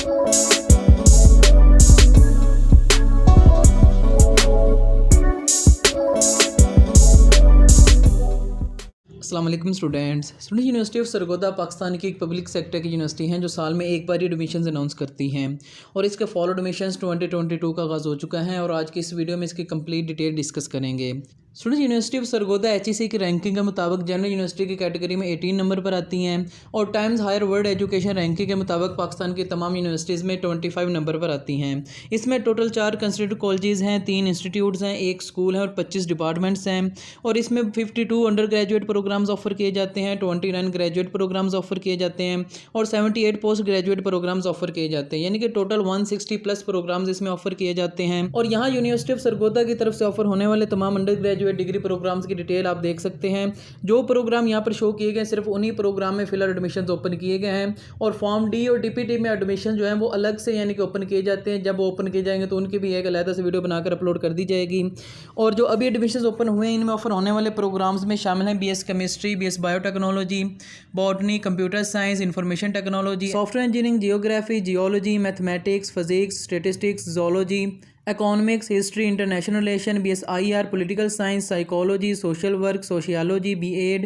अस्सलाम वालेकुम students. University of Sargodha Pakistan की एक पब्लिक सेक्टर की यूनिवर्सिटी हैं जो साल में एक बार ही एडमिशन्स अनाउंस करती हैं और इसके फॉलो एडमिशन्स 2022 का आगाज़ हो चुका है और आज की इस वीडियो में इसकी कंप्लीट डिटेल डिस्कस करेंगे। Students, university of Sargodha HEC की रैंकिंग के मुताबिक जनरल यूनिवर्सिटी की कैटेगरी में 18 नंबर पर आती हैं और Times Higher World Education Ranking के मुताबिक पाकिस्तान की तमाम यूनिवर्सिटीज़ में 25 नंबर पर आती हैं। इसमें टोटल 4 कंस्टिट्यूट कॉलेजेस हैं, 3 इंस्टीट्यूट्स हैं, 1 स्कूल है और 25 डिपार्टमेंट्स हैं और इसमें 52 अंडर ग्रेजुएट प्रोग्राम्स ऑफर किए जाते हैं, 29 ग्रेजुएट प्रोग्राम्स ऑफर किए जाते हैं और 78 पोस्ट ग्रेजुएट प्रोग्राम्स ऑफर किए जाते हैं, यानी कि टोटल 160 प्लस प्रोग्राम्स इसमें ऑफर किए जाते हैं। और यहाँ यूनिवर्सिटी ऑफ सरगोदा की तरफ से ऑफर होने वाले तमाम अंडर ग्रेजुएट डिग्री प्रोग्राम्स की डिटेल आप देख सकते हैं। जो प्रोग्राम यहाँ पर शो किए गए सिर्फ उन्हीं प्रोग्राम में फिलहाल एडमिशन ओपन किए गए हैं और फॉर्म डी और DPT में एडमिशन जो है वो अलग से यानी कि ओपन किए जाते हैं। जब वो ओपन किए जाएंगे तो उनकी भी एक अलग से वीडियो बनाकर अपलोड कर दी जाएगी। और जो अभी एडमिशन ओपन हुए हैं इनमें ऑफर होने वाले प्रोग्राम्स में शामिल हैं BS chemistry, BS biotechnology, botany, computer science, information technology, software engineering, geography, geology, mathematics, physics, statistics, zoology, economics, history, international relation, BS IR, political science, psychology, social work, sociology, B.Ed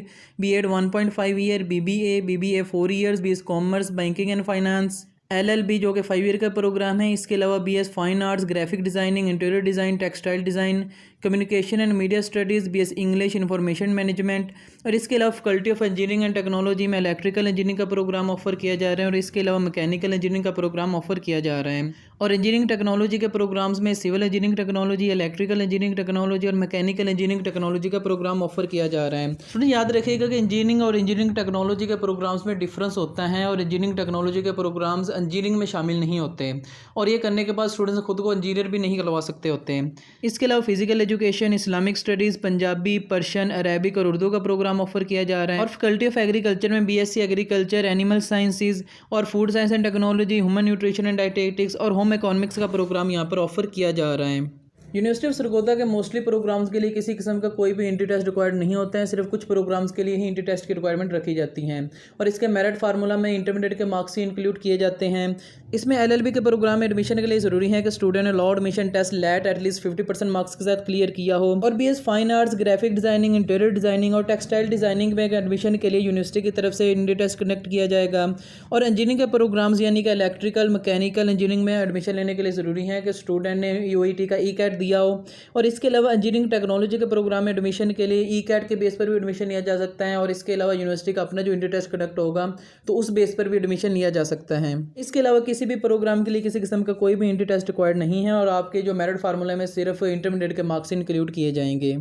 1.5 year, BBA 4 years, BS commerce, banking and finance, LLB जो कि 5 year का programme है। इसके अलावा BS fine arts, graphic designing, interior design, textile design, communication and media studies, BS English, information management और इसके अलावा faculty of engineering and technology में इलेक्ट्रिकल इंजीनियरिंग का प्रोग्राम ऑफर किया जा रहा है और इसके अलावा मैकेनिकल इंजीनियरिंग का प्रोग्राम ऑफर किया जा रहा है। और इंजीनियरिंग टेक्नोलॉजी के प्रोग्राम्स में civil engineering technology, electrical engineering technology और मैकेनिकल इंजीनियरिंग टेक्नोलॉजी का प्रोग्राम ऑफर किया जा रहा है। स्टूडेंट याद रखिएगा कि इंजीनियरिंग और इंजीनियरिंग टेक्नोलॉजी के प्रोग्राम्स में डिफरेंस होता है और इंजीनियरिंग टेक्नोलॉजी के प्रोग्राम्स इंजीनियरिंग में शामिल नहीं होते और ये करने के बाद स्टूडेंट्स खुद को इंजीनियर भी नहीं करवा सकते होते हैं। इसके अलावा physical education, Islamic studies, Punjabi, Persian, Arabic और उर्दू का प्रोग्राम ऑफर किया जा रहा है। और फैकल्टी ऑफ एग्रीकल्चर में BSc एग्रीकल्चर, एनिमल साइंसेज और food science and technology, human nutrition and dietetics और होम इकोनॉमिक्स का प्रोग्राम यहाँ पर ऑफर किया जा रहा है। यूनिवर्सिटी ऑफ सरगोदा के मोस्टली प्रोग्राम्स के लिए किसी किस्म का कोई भी एंट्री टेस्ट रिक्वायर्ड नहीं होता है, सिर्फ कुछ प्रोग्राम्स के लिए ही एंट्री टेस्ट की रिक्वायरमेंट रखी जाती हैं और इसके मेरिट फार्मूला में इंटरमीडिएट के मार्क्स ही इंक्लूड किए जाते हैं। इसमें LLB के प्रोग्राम में एडमिशन के लिए ज़रूरी है कि स्टूडेंट ने law admission test LAT at least 50% marks के साथ क्लियर किया हो और BS fine arts, graphic designing, interior designing और टेक्सटाइल डिज़ाइनिंग में एडमिशन के लिए यूनिवर्सिटी की तरफ से एंट्री टेस्ट कंडक्ट किया जाएगा। और इंजीनियरिंग के प्रोग्राम्स यानी कि इलेक्ट्रिकल, मैकेनिकल इंजीनियरिंग में एडमिशन लेने के लिए ज़रूरी है कि स्टूडेंट ने UET का ECAT दिया हो और इसके अलावा इंजीनियरिंग टेक्नोलॉजी के प्रोग्राम में एडमिशन के लिए ECAT के बेस पर भी एडमिशन लिया जा सकता है और इसके अलावा यूनिवर्सिटी का अपना जो एंट्री टेस्ट कंडक्ट होगा तो उस बेस पर भी एडमिशन लिया जा सकता है। इसके अलावा किसी भी प्रोग्राम के लिए किसी किस्म का कोई भी एंट्री टेस्ट रिक्वायर्ड नहीं है और आपके जो मेरिट फार्मूला में सिर्फ इंटरमीडिएट के मार्क्स इंक्लूड किए जाएंगे।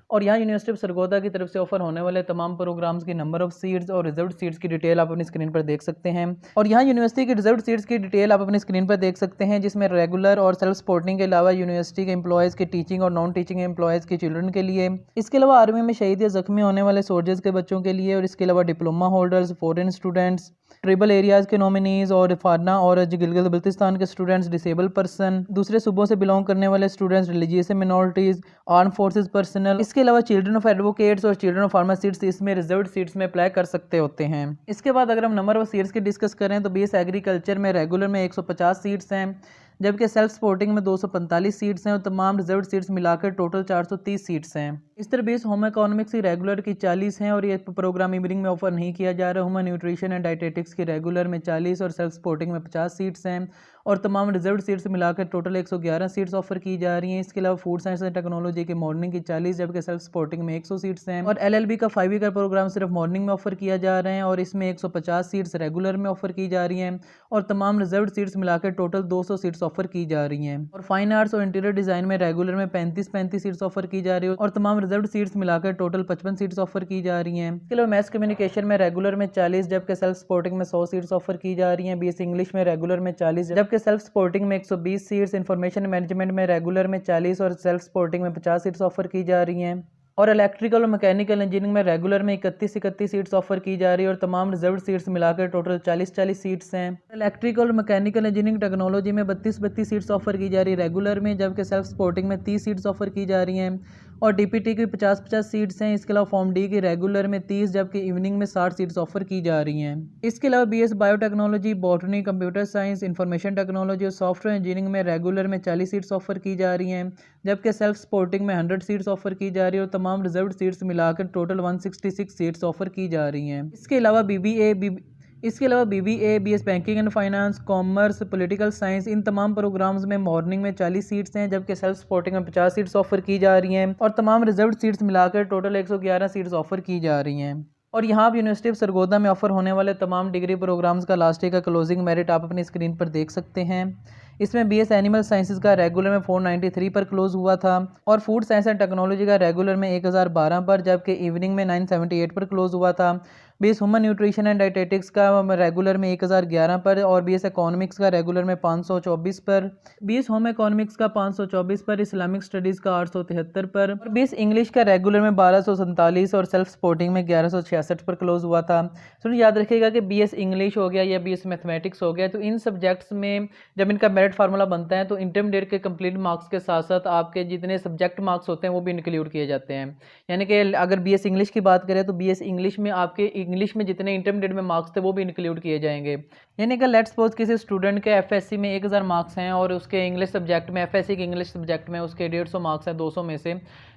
और यहाँ यूनिवर्सिटी ऑफ सरगोदा की तरफ से ऑफर होने वाले तमाम प्रोग्राम्स की नंबर ऑफ सीट्स और रिजर्व सीट्स की डिटेल आप अपनी स्क्रीन पर देख सकते हैं। और यहाँ यूनिवर्सिटी की रिजर्व सीट्स की डिटेल आप अपनी स्क्रीन पर देख सकते हैं, जिसमें रेगुलर और सेल्फ सपोर्टिंग के अलावा यूनिवर्सिटी के एम्प्लॉयज़ के टीचिंग और नॉन टीचिंग एम्प्लॉयज़ के चिल्ड्रन के लिए, इसके अलावा आर्मी में शहीद या जख्मी होने वाले सोल्जर्स के बच्चों के लिए और इसके अलावा diploma holders, foreign students, tribal areas के नॉमिनीज़ और फारना और गिलगित बल्तिस्तान के स्टूडेंट्स, डिसेबल पर्सन, दूसरे सूबों से बिलोंग करने वाले students, religious minorities, arm forces personal, इसके अलावा चिल्ड्रन ऑफ एडवोकेट्स और चिल्ड्रन ऑफ फार्मासिस्ट्स इसमें रिजर्व सीट्स में अप्लाई कर सकते होते हैं। इसके बाद अगर हम नंबर ऑफ सीट्स की डिस्कस करें तो BS एग्रीकल्चर में रेगुलर में 150 सीट्स हैं, जबकि सेल्फ सपोर्टिंग में 245 सीट्स हैं और तमाम रिजर्व सीट्स मिलाकर टोटल 430 सीट्स हैं। इस तरह BS होम इकोनॉमिक्स की रेगुलर की 40 हैं और ये प्रोग्राम इंजीनियरिंग में ऑफर नहीं किया जा रहा। ह्यूमन न्यूट्रिशन एंड डाइटेटिक्स की रेगुलर में 40 और सेल्फ सपोर्टिंग में 50 सीट्स हैं और तमाम रिजर्व सीट्स मिलाकर टोटल 111 सीट्स ऑफर की जा रही हैं। इसके अलावा फूड साइंस एंड टेक्नोलॉजी की मॉर्निंग की 40 जबकि सेल्फ सपोर्टिंग में 100 सीट्स हैं और LLB का 5 ईयर का प्रोग्राम सिर्फ मॉर्निंग में ऑफर किया जा रहा है और इसमें 150 सीट्स रेगुलर में ऑफर की जा रही हैं और तमाम रिजर्व सीट्स मिलाकर टोटल 200 सीट्स ऑफर की जा रही हैं। और फाइन आर्ट्स और इंटीरियर डिज़ाइन में रेगुलर में 35 सीट्स ऑफर की जा रही है और तमाम रिजर्व सीट्स मिलाकर टोटल 55 सीट्स ऑफर की जा रही हैं। इसके अलावा मैथ्स कम्युनिकेशन में रेगुलर में 40 जबकि सेल्फ सपोर्टिंग में 100 सीट्स ऑफर की जा रही हैं। BS इंग्लिश में रेगुलर में 40 जबकि सेल्फ सपोर्टिंग में 120 सीट्स, इंफॉर्मेशन मैनेजमेंट में रेगुलर में 40 और सेल्फ सपोर्टिंग में 50 सीट्स ऑफर की जा रही हैं। और इलेक्ट्रिकल और मैकेनिकल इंजीनियरिंग में रेगुलर में 31 सीट्स ऑफर की जा रही है और तमाम रिजर्व सीट्स मिलाकर टोटल 40 सीट्स हैं। इलेक्ट्रिकल और मैकेनिकल इंजीनियरिंग टेक्नोलॉजी में 32 सीट्स ऑफर की जा रही है रेगुलर में, जबकि सेल्फ सपोर्टिंग में 30 सीट्स ऑफर की जा रही हैं और डीपीटी की 50-50 सीट्स हैं। इसके अलावा फॉर्म डी की रेगुलर में 30 जबकि इवनिंग में 60 सीट्स ऑफर की जा रही हैं। इसके अलावा BS biotechnology, botany, computer science, information technology और सॉफ्टवेयर इंजीनियरिंग में रेगुलर में 40 सीट्स ऑफर की जा रही हैं, जबकि सेल्फ सपोर्टिंग में 100 सीट्स ऑफर की जा रही है और तमाम रिजर्व सीट्स मिलाकर टोटल 166 सीट्स ऑफर की जा रही हैं। इसके अलावा BBA, BS banking and finance, commerce, political science, इन तमाम प्रोग्राम्स में मॉर्निंग में 40 सीट्स हैं, जबकि सेल्फ सपोर्टिंग में 50 सीट्स ऑफर की जा रही हैं और तमाम रिजर्व सीट्स मिलाकर टोटल 111 सीट्स ऑफर की जा रही हैं। और यहाँ आप यूनिवर्सिटी ऑफ सरगोदा में ऑफर होने वाले तमाम डिग्री प्रोग्राम्स का लास्ट ईयर का क्लोजिंग मेरिट आप अपनी स्क्रीन पर देख सकते हैं। इसमें बीएस एनिमल साइंसेज का रेगुलर में 493 पर क्लोज हुआ था और फूड साइंस एंड टेक्नोलॉजी का रेगुलर में 1012 पर, जबकि इवनिंग में 978 पर क्लोज हुआ था। BS human nutrition and dietetics का रेगुलर में 1011 पर और बीएस इकोनॉमिक्स का रेगुलर में 524 पर, बीएस होम इकोनॉमिक्स का 524 पर, इस्लामिक स्टडीज़ का 873 पर और बीएस इंग्लिश का रेगुलर में 1247 और सेल्फ सपोर्टिंग में 1166 पर क्लोज हुआ था। तो याद रखिएगा कि बीएस इंग्लिश हो गया या बीएस मैथमेटिक्स हो गया, तो इन सब्जेक्ट्स में जब इनका मेरिट फार्मूला बनता है तो इंटरमीडिएट के कंप्लीट मार्क्स के साथ साथ आपके जितने सब्जेक्ट मार्क्स होते हैं वो भी इंक्लूड किए जाते हैं। यानी कि अगर बीएस इंग्लिश की बात करें तो बीएस इंग्लिश में आपके इंग्लिश में जितने इंटरमीडिएट में मार्क्स थे वो भी इंक्लूड किए जाएंगे। यानी कि लेट्स सपोज किसी स्टूडेंट के एफएससी में 1000 मार्क्स हैं और उसके इंग्लिश सब्जेक्ट में, एफएससी के इंग्लिश सब्जेक्ट में उसके 150 मार्क्स हैं 200 में से,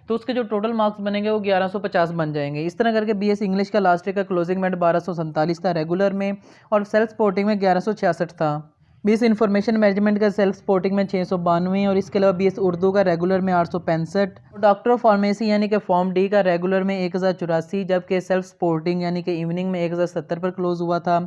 तो उसके जो टोटल मार्क्स बनेंगे वो 1150 बन जाएंगे। इस तरह करके बीएस इंग्लिश का लास्ट ईयर का क्लोजिंग मेरिट 1247 था रेगुलर में और सेल्फ सपोर्टिंग में 1166 था। बीएस इंफॉर्मेशन मैनेजमेंट का सेल्फ सपोर्टिंग में 692 और इसके अलावा बीएस उर्दू का रेगुलर में 865, डॉक्टर ऑफ फार्मेसी यानी कि फॉर्म डी का रेगुलर में 1084, जबकि सेल्फ सपोर्टिंग यानी कि इवनिंग में 1070 पर क्लोज हुआ था।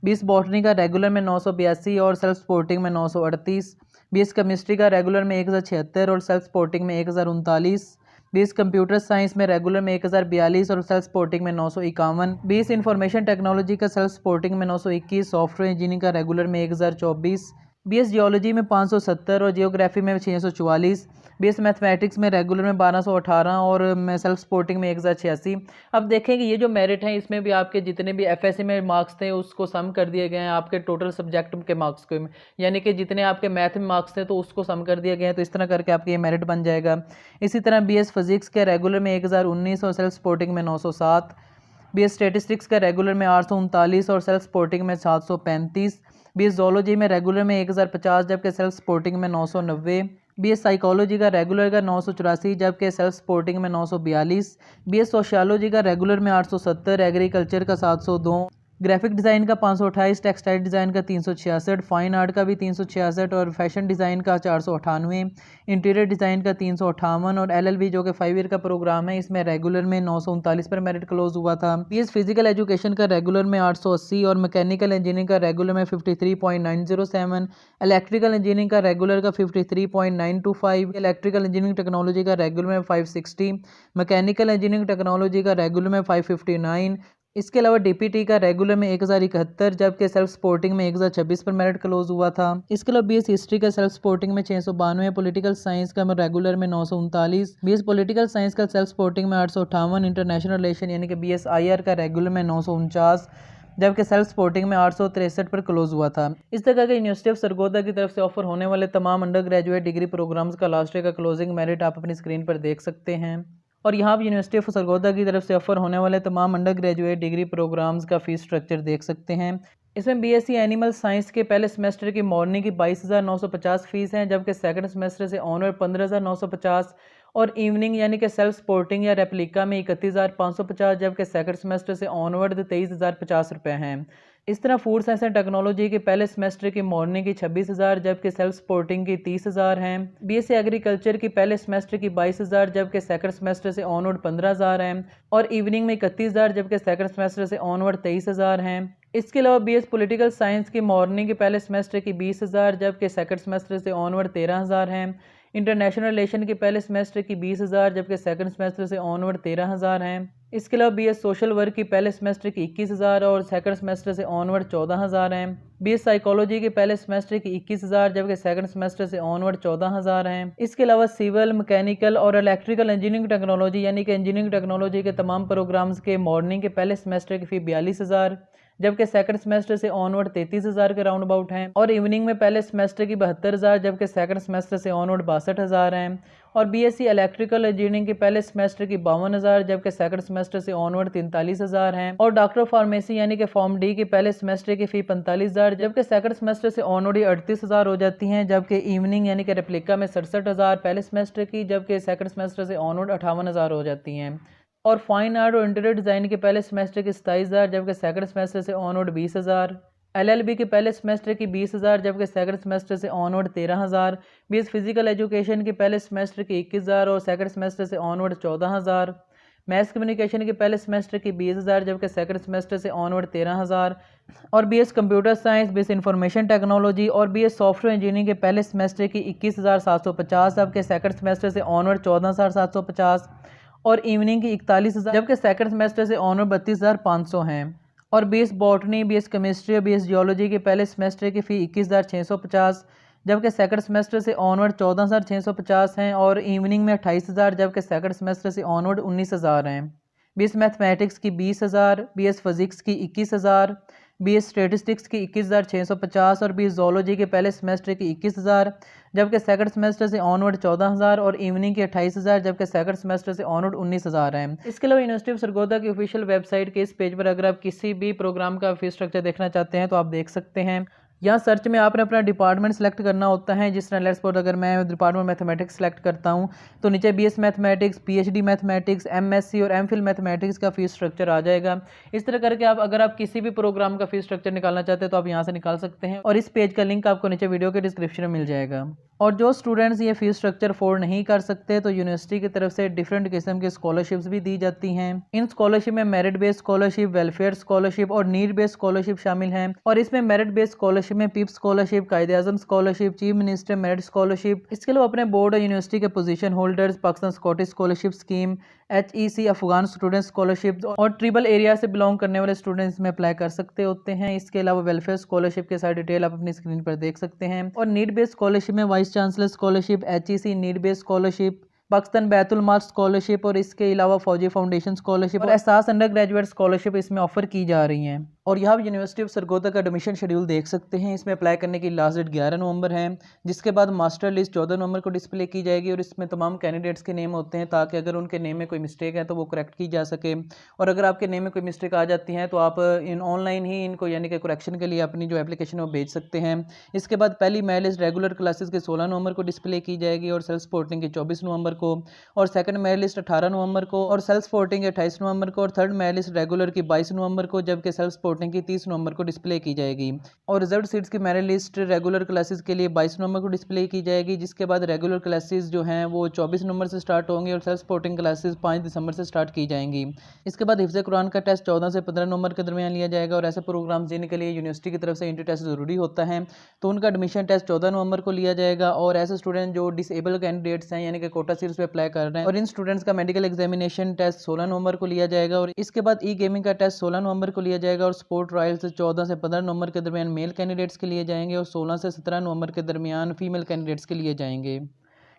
बीएस बॉटनी का रेगुलर में 982 और सेल्फ सपोर्टिंग में 938, बीएस केमिस्ट्री का रेगुलर में 1076 और सेल्फ सपोर्टिंग में 1039, बीएस कंप्यूटर साइंस में रेगुलर में 1042 और सेल्फ सपोर्टिंग में 951, बीएस इंफॉर्मेशन टेक्नोलॉजी का सेल्फ सपोर्टिंग में 921, सॉफ्टवेयर इंजीनियरिंग का रेगुलर में 1024, बीएस जियोलॉजी में 570 और जियोग्राफी में 644, बीएस मैथमेटिक्स में रेगुलर में 1218 और सेल्फ सपोर्टिंग में 1086। अब देखें कि ये जो मेरिट हैं इसमें भी आपके जितने भी एफएससी में मार्क्स थे उसको सम कर दिए गए हैं आपके टोटल सब्जेक्ट के मार्क्स को, यानी कि जितने आपके मैथ में मार्क्स थे तो उसको सम कर दिए गए हैं, तो इस तरह करके आपके ये मेरिट बन जाएगा। इसी तरह बीएस फिजिक्स के रेगुलर में 1019 और सेल्फ सपोर्टिंग में 907, बीएस स्टेटिस्टिक्स का रेगुलर में 839 और सेल्फ सपोर्टिंग में 735, बीएस जोलॉजी में रेगुलर में 1050 जबकि सेल्फ सपोर्टिंग में 990, बीएस साइकोलॉजी का रेगुलर का 984 जबकि सेल्फ सपोर्टिंग में 942, बीएस सोशियोलॉजी का रेगुलर में 870, एग्रीकल्चर का 702, ग्राफिक डिज़ाइन का 528, टेक्सटाइल डिज़ाइन का 366, फाइन आर्ट का भी 366 और फैशन डिज़ाइन का 498, इंटीरियर डिज़ाइन का 358 और एलएलबी जो कि 5 ईयर का प्रोग्राम है इसमें रेगुलर में 939 पर मेरिट क्लोज हुआ था। बीएस फिजिकल एजुकेशन का रेगुलर में 880 और मैकेनिकल इंजीनियरिंग का रेगुलर में 53.907, इलेक्ट्रिकल इंजीनियरिंग का रेगुलर का 53.925, इलेक्ट्रिकल इंजीनियरिंग टेक्नोलॉजी का रेगुलर में 560, मैकेनिकल इंजीनियरिंग टेक्नोलॉजी का रेगुलर में 559, इसके अलावा डीपीटी का रेगुलर में 1071 जबकि सेल्फ सपोर्टिंग में 1026 पर मेरिट क्लोज हुआ था। इसके अलावा बीएस हिस्ट्री का सेल्फ सपोर्टिंग में 692, पॉलिटिकल साइंस का रेगुलर में 939, बीएस पॉलिटिकल साइंस का सेल्फ सपोर्टिंग में 858, इंटरनेशनल रिलेशन यानी कि बीएस आईआर का रेगुलर में 949 जबकि सेल्फ सपोर्टिंग में 863 पर क्लोज हुआ था। इस तरह के यूनिवर्सिटी ऑफ सरगोदा की तरफ से ऑफर होने वाले तमाम अंडर ग्रेजुएट डिग्री प्रोग्राम्स का लास्ट ईयर का क्लोजिंग मेरिट आप अपनी स्क्रीन पर देख सकते हैं। और यहाँ आप यूनिवर्सिटी ऑफ सरगोदा की तरफ से ऑफर होने वाले तमाम अंडर ग्रेजुएट डिग्री प्रोग्राम्स का फीस स्ट्रक्चर देख सकते हैं। इसमें बीएससी एनिमल साइंस के पहले सेमेस्टर की मॉर्निंग की 22,950 फीस हैं, जबकि सेकंड सेमेस्टर से ऑनवर्ड 15,950 और इवनिंग यानी कि सेल्फ सपोर्टिंग या रेप्लिका में 31,550 जबकि सेकंड सेमेस्टर से ऑनवर्ड 23,050 रुपये हैं। इस तरह फूड साइंस एंड टेक्नोलॉजी के पहले सेमेस्टर की मॉर्निंग की 26,000 जबकि सेल्फ सपोर्टिंग की 30,000 हैं। बीएससी एग्रीकल्चर की पहले सेमेस्टर की 22,000 जबकि सेकंड सेमेस्टर से ऑनवर्ड 15,000 हैं और इवनिंग में 31,000 जबकि सेकंड सेमेस्टर से ऑनवर्ड 23,000 हैं। इसके अलावा बीएस पॉलिटिकल साइंस की मॉर्निंग के पहले सेमेस्टर की 20,000 जबकि सेकंड सेमेस्टर से ऑनवर्ड 13,000 हैं। इंटरनेशनल रिलेशन के पहले सेमेस्टर की 20,000 जबकि सेकंड सेमेस्टर से ऑनवर्ड 13,000 हैं। इसके अलावा बीएस सोशल वर्क की पहले सेमेस्टर की 21,000 और सेकंड सेमेस्टर से ऑनवर्ड 14,000 हैं। बीएस साइकोलॉजी के पहले सेमेस्टर की 21,000 जबकि सेकंड सेमेस्टर से ऑनवर्ड 14,000 हैं। इसके अलावा सिविल, मैकेनिकल और इलेक्ट्रिकल इंजीनियरिंग टेक्नोलॉजी यानी कि इंजीनियरिंग टेक्नोलॉजी के तमाम प्रोग्राम्स के मॉर्निंग के पहले सेमेस्टर की फ़ी 42,000 जबकि सेकंड सेमेस्टर से ऑनवर्ड 33,000 के राउंड अबाउट हैं। और इवनिंग में पहले सेमेस्टर की 72,000 जबकि सेकंड सेमेस्टर से ऑनवर्ड 62,000 हैं। और बीएससी इलेक्ट्रिकल इंजीनियरिंग के पहले सेमेस्टर की 52,000 जबकि सेकंड सेमेस्टर से ऑनवर्ड 43,000 हैं। और डॉक्टर ऑफ फार्मेसी यानी कि फॉर्म डी के पहले सेमेस्टर की फ़ी 45,000 जबकि सेकंड सेमेस्टर से ऑनवर्ड 38,000 हो जाती हैं। जबकि इवनिंग यानी कि रेप्लिका में 67,000 पहले सेमेस्टर की जबकि सेकंड सेमेस्टर से ऑनवर्ड 58,000 हो जाती हैं। और फाइन आर्ट और इंटीरियर डिज़ाइन के पहले सेमेस्टर की 27,000 जबकि सेकंड सेमेस्टर से ऑनवर्ड 20,000। एलएलबी के पहले सेमेस्टर की 20,000 जबकि सेकंड सेमेस्टर से ऑनवर्ड 13,000। बीएस फिजिकल एजुकेशन के पहले सेमेस्टर की 21,000 और सेकंड सेमेस्टर से ऑनवर्ड 14,000। मैथ्स कम्युनिकेशन के पहले सेमेस्टर की 20,000 जबकि सेकंड सेमेस्टर से ऑनवर्ड 13,000। और BS computer science, BS information technology और बीएस सॉफ्टवेयर इंजीनियरिंग के पहले सेमेस्टर की 21,750 जबकि सेकंड सेमेस्टर से ऑनवर्ड 14,750। और इवनिंग की 41,000 जबकि सेकंड सेमेस्टर से ऑनवर्ड 32,500 हैं। और बीएस बॉटनी, बीएस केमिस्ट्री और बीएस जियोलॉजी के पहले सेमेस्टर की फ़ी 21,650 जबकि सेकंड सेमेस्टर से ऑनवर्ड 14,650 हैं। और इवनिंग में 28,000 जबकि सेकंड सेमेस्टर से ऑनवर्ड 19,000 हैं। बीएस मैथमेटिक्स की 20,000, बीएस फिजिक्स की 21,000, बीएस स्टैटिस्टिक्स की 21,650 और बीएस ज़ूलॉजी के पहले सेमेस्टर की 21,000 जबकि सेकंड सेमेस्टर से ऑनवर्ड 14,000 और इवनिंग की 28,000 जबकि सेकंड सेमेस्टर से ऑनवर्ड 19,000 हैं। इसके अलावा यूनिवर्सिटी ऑफ सरगोदा की ऑफिशियल वेबसाइट के इस पेज पर अगर आप किसी भी प्रोग्राम का फीस स्ट्रक्चर देखना चाहते हैं तो आप देख सकते हैं। यहाँ सर्च में आपने अपना डिपार्टमेंट सेलेक्ट करना होता है। जिस तरह लेट्स सपोज अगर मैं डिपार्टमेंट मैथमेटिक्स सेलेक्ट करता हूँ तो नीचे BS mathematics, PhD mathematics, MSc और एमफिल मैथमेटिक्स का फीस स्ट्रक्चर आ जाएगा। इस तरह करके अगर आप किसी भी प्रोग्राम का फीस स्ट्रक्चर निकालना चाहते हैं तो आप यहाँ से निकाल सकते हैं। और इस पेज का लिंक आपको नीचे वीडियो के डिस्क्रिप्शन में मिल जाएगा। और जो स्टूडेंट्स ये फीस स्ट्रक्चर अफोर्ड नहीं कर सकते तो यूनिवर्सिटी की तरफ से डिफरेंट किस्म की स्कॉलरशिप्स भी दी जाती हैं। इन स्कॉलरशिप में merit based scholarship, welfare scholarship और नीड बेस्ड स्कॉलरशिप शामिल हैं। और इसमें मेरिट बेस्ड स्कॉलरशिप में PEEF scholarship, Quaid-e-Azam scholarship, chief minister merit scholarship. इसके अलावा अपने बोर्ड और यूनिवर्सिटी के position holders Pakistan Scottish scholarship scheme, HEC Afghan student scholarship और ट्रिबल एरिया से बिलोंग करने वाले स्टूडेंट्स में अप्लाई कर सकते होते हैं। इसके अलावा वेलफेयर स्कॉलरशिप के सारी डिटेल आप अपनी स्क्रीन पर देख सकते हैं। और नीड बेस्ड स्कॉलरशिप में vice chancellor scholarship, HEC need based scholarship, Pakistan Baitul Maal scholarship और इसके अलावा फौजी फाउंडेशन स्कॉलरशिप और एहसास अंडर ग्रेजुएट स्कॉलरशिप इसमें ऑफर की जा रही हैं। और यहाँ यूनिवर्सिटी ऑफ सरगोदा का एडमिशन शेड्यूल देख सकते हैं। इसमें अप्लाई करने की लास्ट डेट 11 नवंबर है, जिसके बाद मास्टर लिस्ट 14 नवंबर को डिस्प्ले की जाएगी। और इसमें तमाम कैंडिडेट्स के नेम होते हैं ताकि अगर उनके नेम में कोई मिस्टेक है तो वो करेक्ट की जा सके। और अगर आपके नेम में कोई मिस्टेक आ जाती है तो आप ऑनलाइन ही इनको यानी कि करेक्शन के लिए अपनी जो एप्लीकेशन है वो भेज सकते हैं। इसके बाद पहली मेरिट लिस्ट रेगुलर क्लासेस के 16 नवंबर को डिस्प्ले की जाएगी और सेल्फ सपोर्टिंग की 24 नवंबर को। और सेकंड मेरिट लिस्ट 18 नवंबर को और सेल्फ सपोर्टिंग 28 नवंबर को। और थर्ड मेरिट लिस्ट रेगुलर की 22 नवंबर को जबकि सेल्फ सपोर्टिंग की 30 नवंबर को डिस्प्ले की जाएगी। और रिजर्व सीट्स की मेरिट लिस्ट रेगुलर क्लासेस के लिए 22 नवंबर को डिस्प्ले की जाएगी, जिसके बाद रेगुलर क्लासेस जो हैं वो 24 नवंबर से स्टार्ट होंगे और सेल्फ सपोर्टिंग क्लासेस 5 दिसंबर से स्टार्ट की जाएंगी। इसके बाद हिफ्ज़ कुरान का टेस्ट 14 से 15 नवंबर के दरमियान लिया जाएगा। और ऐसे प्रोग्राम देने के लिए यूनिवर्सिटी की तरफ से इंटर टेस्ट जरूरी होता है तो उनका एडमिशन टेस्ट 14 नवंबर को लिया जाएगा। और ऐसे स्टूडेंट जो डिसेबल कैंडिडेट्स हैं यानी कि कोटा सीट्स पे अप्लाई कर रहे हैं और इन स्टूडेंट्स का मेडिकल एग्जामिनेशन टेस्ट 16 नवंबर को लिया जाएगा। और इसके बाद ई गेमिंग का टेस्ट 16 नवंबर को लिया जाएगा। और स्पोर्ट ट्रायल्स 14 से 15 नवंबर के दरमियान मेल कैंडिडेट्स के लिए जाएंगे और 16 से 17 नवंबर के दरमियान फीमेल कैंडिडेट्स के लिए जाएंगे।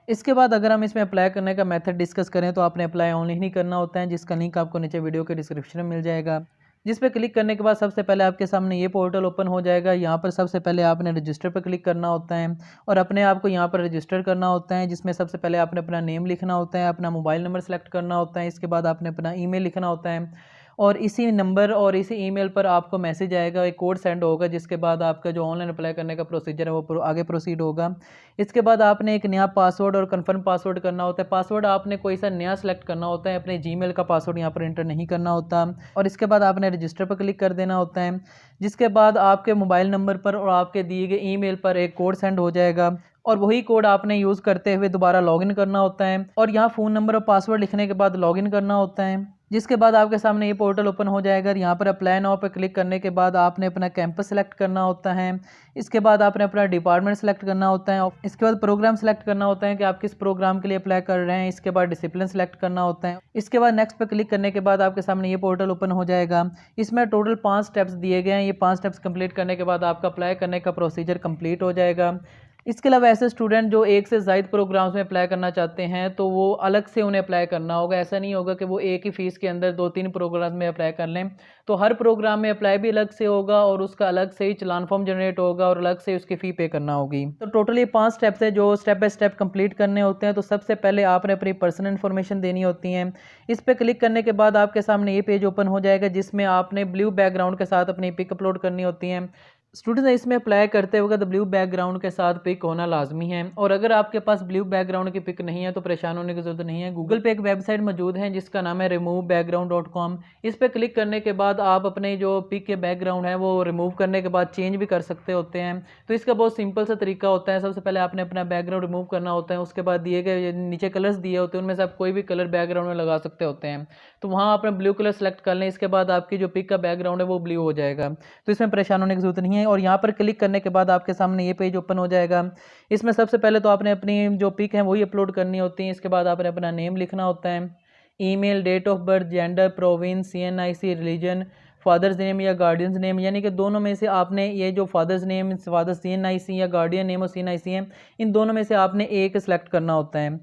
इसके बाद अगर हम इसमें अप्लाई करने का मेथड डिस्कस करें तो आपने अप्लाई ऑनलाइन ही करना होता है, जिसका लिंक आपको नीचे वीडियो के डिस्क्रिप्शन में मिल जाएगा। जिस पे क्लिक करने के बाद सबसे पहले आपके सामने ये पोर्टल ओपन हो जाएगा। यहाँ पर सबसे पहले आपने रजिस्टर पर क्लिक करना होता है और अपने आप को यहाँ पर रजिस्टर करना होता है, जिसमें सबसे पहले आपने अपना नेम लिखना होता है, अपना मोबाइल नंबर सेलेक्ट करना होता है। इसके बाद आपने अपना ईमेल लिखना होता है और इसी नंबर और इसी ईमेल पर आपको मैसेज आएगा, एक कोड सेंड होगा, जिसके बाद आपका जो ऑनलाइन अप्लाई करने का प्रोसीजर है वो आगे प्रोसीड होगा। इसके बाद आपने एक नया पासवर्ड और कंफर्म पासवर्ड करना होता है। पासवर्ड आपने कोई सा नया सेलेक्ट करना होता है, अपने जीमेल का पासवर्ड यहाँ पर इंटर नहीं करना होता। और इसके बाद आपने रजिस्टर पर क्लिक कर देना होता है, जिसके बाद आपके मोबाइल नंबर पर और आपके दिए गए ईमेल पर एक कोड सेंड हो जाएगा और वही कोड आपने यूज़ करते हुए दोबारा लॉगिन करना होता है। और यहाँ फ़ोन नंबर और पासवर्ड लिखने के बाद लॉगिन करना होता है, जिसके बाद आपके सामने ये पोर्टल ओपन हो जाएगा। यहाँ पर अप्लाई नाउ पर क्लिक करने के बाद आपने अपना कैंपस सेलेक्ट करना होता है। इसके बाद आपने अपना डिपार्टमेंट सेलेक्ट करना होता है। इसके बाद प्रोग्राम सेलेक्ट करना होता है कि आप किस प्रोग्राम के लिए अप्लाई कर रहे हैं। इसके बाद डिसिप्लिन सेलेक्ट करना होता है। इसके बाद नेक्स्ट पर क्लिक करने के बाद आपके सामने ये पोर्टल ओपन हो जाएगा। इसमें टोटल 5 स्टेप्स दिए गए हैं। ये 5 स्टेप्स कंप्लीट करने के बाद आपका अप्लाई करने का प्रोसीजर कंप्लीट हो जाएगा। इसके अलावा ऐसे स्टूडेंट जो एक से ज़ायद प्रोग्राम्स में अप्लाई करना चाहते हैं तो वो अलग से उन्हें अप्लाई करना होगा। ऐसा नहीं होगा कि वो एक ही फ़ीस के अंदर 2-3 प्रोग्राम में अप्लाई कर लें। तो हर प्रोग्राम में अप्लाई भी अलग से होगा और उसका अलग से ही चालान फॉर्म जनरेट होगा और अलग से उसकी फ़ी पे करना होगी। तो टोटली 5 स्टेप्स है जो स्टेप बाय स्टेप कंप्लीट करने होते हैं। तो सबसे पहले आपने अपनी पर्सनल इन्फॉर्मेशन देनी होती है। इस पर क्लिक करने के बाद आपके सामने ये पेज ओपन हो जाएगा जिसमें आपने ब्लू बैकग्राउंड के साथ अपनी पिक अपलोड करनी होती है। स्टूडेंट्स इसमें अप्लाई करते वक्त ब्लू बैकग्राउंड के साथ पिक होना लाजमी है और अगर आपके पास ब्लू बैकग्राउंड की पिक नहीं है तो परेशान होने की ज़रूरत नहीं है। गूगल पे एक वेबसाइट मौजूद है जिसका नाम है removebackground.com। इस पर क्लिक करने के बाद आप अपने जो पिक के बैकग्राउंड है वो रिमूव करने के बाद चेंज भी कर सकते होते हैं। तो इसका बहुत सिंपल सा तरीका होता है। सबसे पहले आपने अपना बैकग्राउंड रिमूव करना होता है, उसके बाद दिए गए नीचे कलर्स दिए होते हैं उनमें से आप कोई भी कलर बैकग्राउंड में लगा सकते होते हैं। तो वहाँ आपने ब्लू कलर सेलेक्ट कर लें, इसके बाद आपकी जो पिक का बैकग्राउंड है वो ब्लू हो जाएगा। तो इसमें परेशान होने की ज़रूरत नहीं है और यहाँ पर क्लिक करने के बाद आपके सामने ये पेज ओपन हो जाएगा। इसमें सबसे पहले तो आपने अपनी जो पिक है वही अपलोड करनी होती है। इसके बाद आपने अपना नेम लिखना होता है, email, date of birth, gender, province, CNIC, religion, father's name या गार्डियंस नेम, यानी कि दोनों में से आपने ये जो फादर्स नेम, फादर्स CNIC या गार्डियन नेम और CNIC है, इन दोनों में से आपने एक सेलेक्ट करना होता है।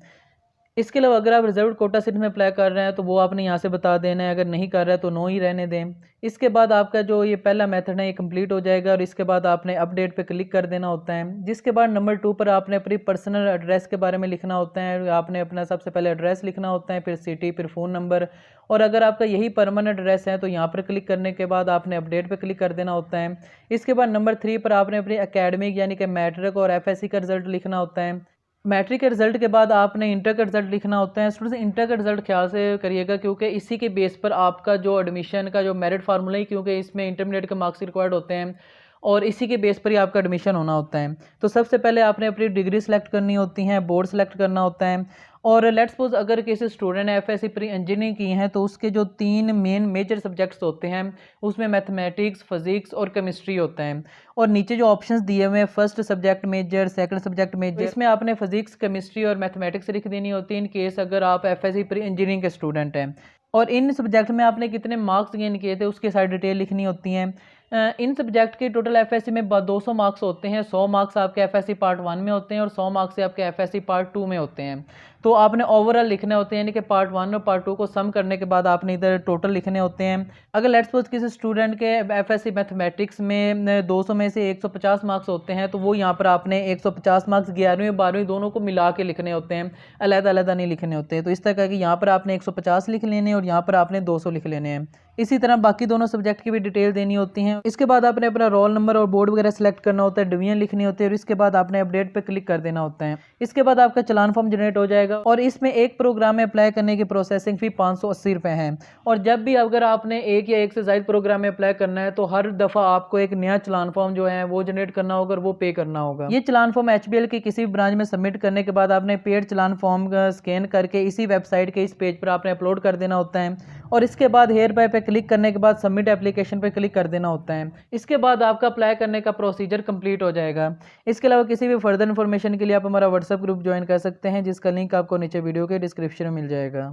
इसके अलावा अगर आप रिजर्व कोटा सीट में अप्लाई कर रहे हैं तो वो आपने यहाँ से बता देना है, अगर नहीं कर रहे हैं तो नो ही रहने दें। इसके बाद आपका जो ये पहला मेथड है ये कंप्लीट हो जाएगा और इसके बाद आपने अपडेट पे क्लिक कर देना होता है। जिसके बाद नंबर 2 पर आपने अपनी पर्सनल एड्रेस के बारे में लिखना होता है। आपने अपना सबसे पहले एड्रेस लिखना होता है, फिर सिटी, फिर फ़ोन नंबर, और अगर आपका यही परमानेंट एड्रेस है तो यहाँ पर क्लिक करने के बाद आपने अपडेट पे क्लिक कर देना होता है। इसके बाद नंबर 3 पर आपने अपनी एकेडमिक यानी कि मैट्रिक और FSC का रिजल्ट लिखना होता है। मैट्रिक के रिजल्ट के बाद आपने इंटर का रिजल्ट लिखना होता है। स्टूडेंट्स इंटर का रिजल्ट ख्याल से करिएगा क्योंकि इसी के बेस पर आपका जो एडमिशन का जो मेरिट फार्मूला ही, क्योंकि इसमें इंटरमीडिएट के मार्क्स रिक्वायर्ड होते हैं और इसी के बेस पर ही आपका एडमिशन होना होता है। तो सबसे पहले आपने अपनी डिग्री सेलेक्ट करनी होती है, बोर्ड सेलेक्ट करना होता है और लेट्स सपोज अगर किसी स्टूडेंट ने FSC प्री इंजीनियरिंग की है तो उसके जो 3 मेन मेजर सब्जेक्ट्स होते हैं उसमें मैथमेटिक्स, फिजिक्स और केमिस्ट्री होता है। और नीचे जो ऑप्शंस दिए हुए हैं, first subject major, second subject major, इसमें आपने फिजिक्स, केमिस्ट्री और मैथमेटिक्स लिख देनी होती है इन केस अगर आप FSC प्री इंजीनियरिंग के स्टूडेंट हैं। और इन सब्जेक्ट में आपने कितने मार्क्स गेन किए थे उसकी सारी डिटेल लिखनी होती है। इन सब्जेक्ट के टोटल FSC में 200 मार्क्स होते हैं। 100 मार्क्स आपके FSC पार्ट 1 में होते हैं और 100 मार्क्स से आपके FSC पार्ट 2 में होते हैं। तो आपने ओवरऑल लिखने होते हैं, यानी कि पार्ट 1 और पार्ट 2 को सम करने के बाद आपने इधर टोटल लिखने होते हैं। अगर लेट्स सपोज किसी स्टूडेंट के FSC मैथमेटिक्स में 200 में से 150 मार्क्स होते हैं तो वो यहाँ पर आपने 150 मार्क्स 11वीं और 12वीं दोनों को मिला के लिखने होते हैं, अलग-अलग नहीं लिखने होते हैं। तो इस तरह कि यहाँ पर आपने 150 लिख लेने हैं और यहाँ पर आपने 200 लिख लेने हैं। इसी तरह बाकी दोनों सब्जेक्ट की भी डिटेल देनी होती हैं। इसके बाद आपने अपना रोल नंबर और बोर्ड वगैरह सेलेक्ट करना होता है, डिवीजन लिखनी होती है और इसके बाद आपने अपडेट पे क्लिक कर देना होता है। इसके बाद आपका चालान फॉर्म जनरेट हो जाएगा और इसमें एक प्रोग्राम में अप्लाई करने की प्रोसेसिंग फ़ी 580 रुपये है। और जब भी अगर आपने एक या एक से ज़ायद प्रोग्राम में अप्लाई करना है तो हर दफ़ा आपको एक नया चालान फॉर्म जो है वो जनरेट करना होगा और वो पे करना होगा। ये चालान फॉर्म HBL की किसी भी ब्रांच में सबमिट करने के बाद आपने पेड चालान फॉर्म का स्कैन करके इसी वेबसाइट के इस पेज पर आपने अपलोड कर देना होता है और इसके बाद हेयर बाय पे क्लिक करने के बाद सबमिट एप्लीकेशन पे क्लिक कर देना होता है। इसके बाद आपका अप्लाई करने का प्रोसीजर कंप्लीट हो जाएगा। इसके अलावा किसी भी फर्दर इन्फॉर्मेशन के लिए आप हमारा व्हाट्सएप ग्रुप ज्वाइन कर सकते हैं जिसका लिंक आपको नीचे वीडियो के डिस्क्रिप्शन में मिल जाएगा।